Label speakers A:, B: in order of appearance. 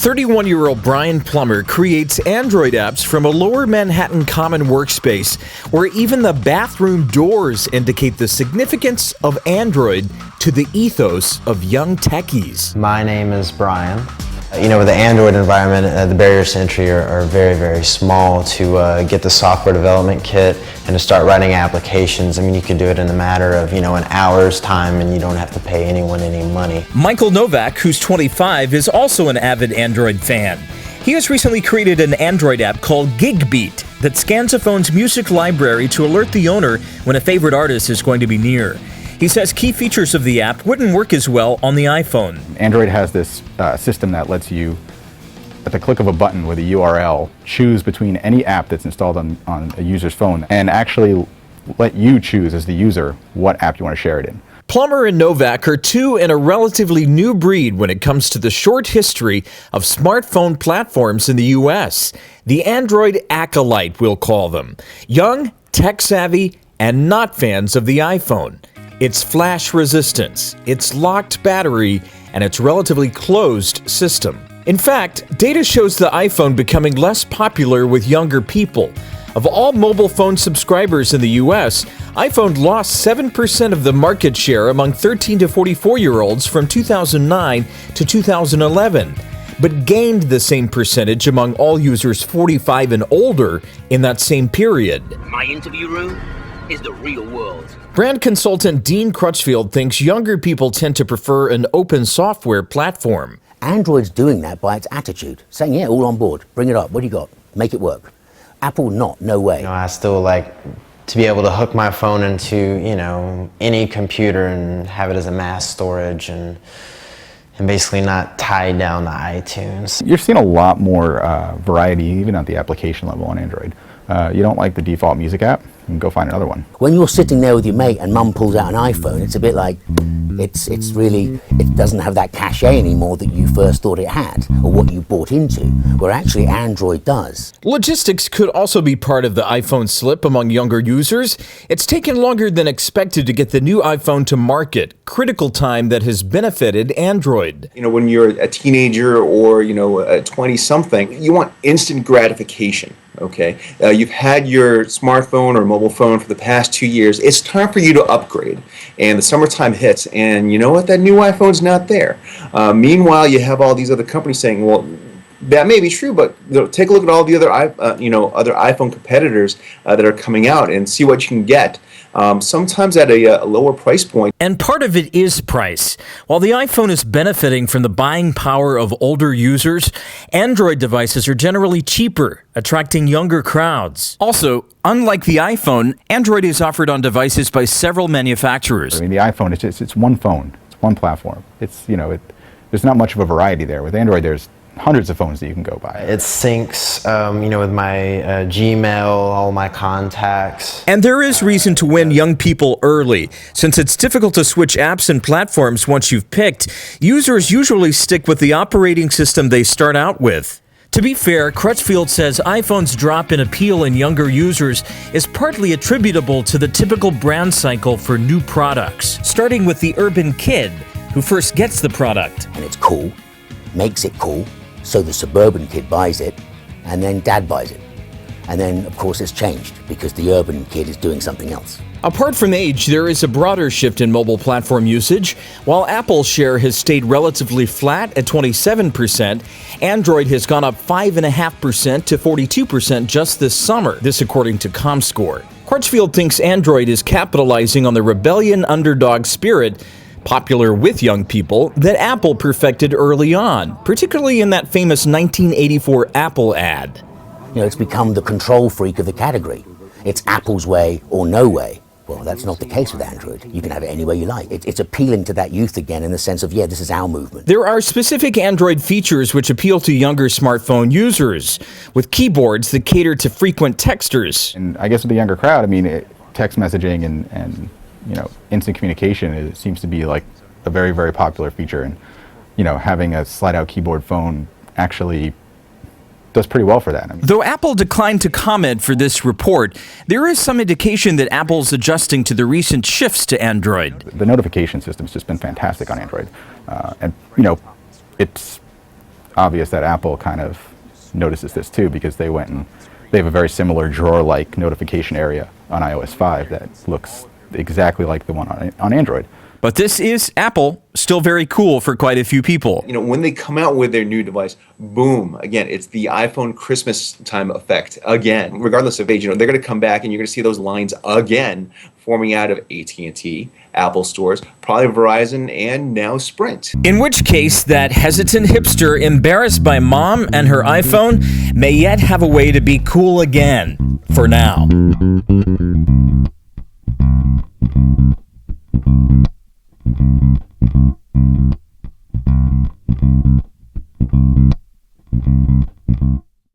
A: 31-year-old Brian Plummer creates Android apps from a lower Manhattan common workspace where even the bathroom doors indicate the significance of Android to the ethos of young techies.
B: My name is Brian. With the Android environment, the barriers to entry are very, very small to get the software development kit and to start writing applications. I mean, you could do it in a matter of, an hour's time and you don't have to pay anyone any money.
A: Michael Novak, who's 25, is also an avid Android fan. He has recently created an Android app called GigBeat that scans a phone's music library to alert the owner when a favorite artist is going to be near. He says key features of the app wouldn't work as well on the iPhone.
C: Android has this system that lets you, at the click of a button with a URL, choose between any app that's installed on a user's phone and actually let you choose as the user what app you want to share it in.
A: Plummer and Novak are two in a relatively new breed when it comes to the short history of smartphone platforms in the U.S. The Android acolyte, we'll call them. Young, tech-savvy, and not fans of the iPhone. Its flash resistance, its locked battery, and its relatively closed system. In fact, data shows the iPhone becoming less popular with younger people. Of all mobile phone subscribers in the US, iPhone lost 7% of the market share among 13 to 44-year-olds from 2009 to 2011, but gained the same percentage among all users 45 and older in that same period.
D: My interview room is the real world.
A: Brand consultant Dean Crutchfield thinks younger people tend to prefer an open software platform.
E: Android's doing that by its attitude, saying, yeah, all on board, bring it up, what do you got, make it work. Apple, not, no way.
B: I still like to be able to hook my phone into, any computer and have it as a mass storage and basically not tied down to iTunes.
C: You're seeing a lot more variety, even at the application level on Android. You don't like the default music app? You can go find another one.
E: When you're sitting there with your mate and mum pulls out an iPhone, it's a bit like, it doesn't have that cachet anymore that you first thought it had, or what you bought into, where actually Android does.
A: Logistics could also be part of the iPhone slip among younger users. It's taken longer than expected to get the new iPhone to market, critical time that has benefited Android.
F: When you're a teenager or, a 20-something, you want instant gratification. Okay, you've had your smartphone or mobile phone for the past 2 years. It's time for you to upgrade, and the summertime hits, and you know what? That new iPhone's not there. Meanwhile, you have all these other companies saying, "Well, that may be true, but take a look at all the other, other iPhone competitors that are coming out, and see what you can get." Sometimes at a lower price point.
A: And part of it is price. While the iPhone is benefiting from the buying power of older users, Android devices are generally cheaper, attracting younger crowds. Also, unlike the iPhone, Android is offered on devices by several manufacturers.
C: I mean, the iPhone, it's one phone, it's one platform. There's not much of a variety there. With Android, there's hundreds of phones that you can go buy.
B: It syncs, with my Gmail, all my contacts.
A: And there is reason to win young people early. Since it's difficult to switch apps and platforms once you've picked, users usually stick with the operating system they start out with. To be fair, Crutchfield says iPhone's drop in appeal in younger users is partly attributable to the typical brand cycle for new products, starting with the urban kid who first gets the product.
E: And it's cool, makes it cool. So the suburban kid buys it, and then dad buys it. And then, of course, it's changed because the urban kid is doing something else.
A: Apart from age, there is a broader shift in mobile platform usage. While Apple's share has stayed relatively flat at 27%, Android has gone up 5.5% to 42% just this summer, this according to ComScore. Crutchfield thinks Android is capitalizing on the rebellion underdog spirit popular with young people that Apple perfected early on, particularly in that famous 1984 Apple ad.
E: It's become the control freak of the category. It's Apple's way or no way. Well, that's not the case with Android. You can have it any way you like. It's appealing to that youth again in the sense of, this is our movement.
A: There are specific Android features which appeal to younger smartphone users, with keyboards that cater to frequent texters.
C: And I guess with the younger crowd, text messaging and instant communication, it seems to be like a very, very popular feature. And, having a slide-out keyboard phone actually does pretty well for that.
A: Though Apple declined to comment for this report, there is some indication that Apple's adjusting to the recent shifts to Android.
C: The notification system's just been fantastic on Android. And, it's obvious that Apple kind of notices this too, because they have a very similar drawer-like notification area on iOS 5 that looks exactly like the one on Android.
A: But this is Apple, still very cool for quite a few people.
F: You know, when they come out with their new device, boom, again, it's the iPhone Christmas time effect again. Regardless of age, you know, they're going to come back and you're going to see those lines again forming out of AT&T, Apple stores, probably Verizon, and now Sprint.
A: In which case, that hesitant hipster embarrassed by mom and her iPhone may yet have a way to be cool again, for now.